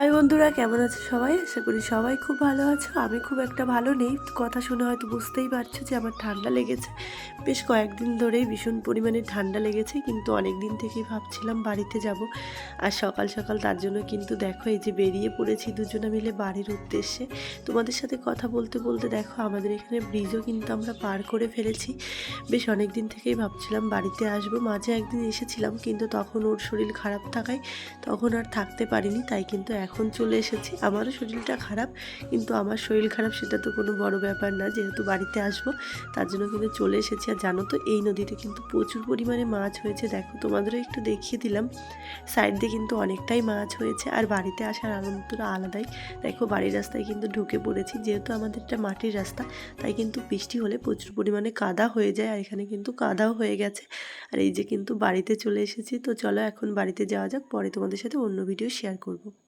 High বন্ধুরা, কেমন আছো সবাই? আশা করি সবাই খুব ভালো আছো। আমি খুব একটা ভালো নেই। কথা শুনে হয়তো বুঝতেই পারছো যে আমার ঠান্ডা লেগেছে। বেশ কয়েকদিন ধরেই ভীষণ পরিমাণে ঠান্ডা লেগেছে, কিন্তু অনেক দিন থেকেই ভাবছিলাম বাড়িতে যাব। আর সকাল সকাল তার জন্য কিন্তু দেখো এই যে বেরিয়ে পড়েছি দুজনে মিলে বাড়ির উদ্দেশ্যে। তোমাদের সাথে কথা বলতে বলতে দেখো আমাদের এখানে ব্রিজও কিন্তু আমরা পার করে ফেলেছি। বেশ অনেক দিন থেকেই ভাবছিলাম বাড়িতে আসবো। মাঝে একদিন এসেছিলাম, কিন্তু তখন ওর শরীর খারাপ থাকায় তখন আর থাকতে পারিনি, তাই কিন্তু এখন চলে এসেছি। আমারও শরীরটা খারাপ, কিন্তু আমার শরীর খারাপ সেটা তো কোনো বড় ব্যাপার না, যেহেতু বাড়িতে আসবো তার জন্য কিন্তু চলে এসেছি। আর জানো তো, এই নদীতে কিন্তু প্রচুর পরিমাণে মাছ হয়েছে। দেখো, তোমাদেরও একটু দেখিয়ে দিলাম, সাইড দিয়ে কিন্তু অনেকটাই মাছ হয়েছে। আর বাড়িতে আসার আনন্দটা আলাদাই। দেখো, বাড়ির রাস্তায় কিন্তু ঢুকে পড়েছি, যেহেতু আমাদের একটা মাটির রাস্তা, তাই কিন্তু বৃষ্টি হলে প্রচুর পরিমাণে কাদা হয়ে যায়। আর এখানে কিন্তু কাদাও হয়ে গেছে। আর এই যে কিন্তু বাড়িতে চলে এসেছি। তো চলো এখন বাড়িতে যাওয়া যাক, পরে তোমাদের সাথে অন্য ভিডিও শেয়ার করব।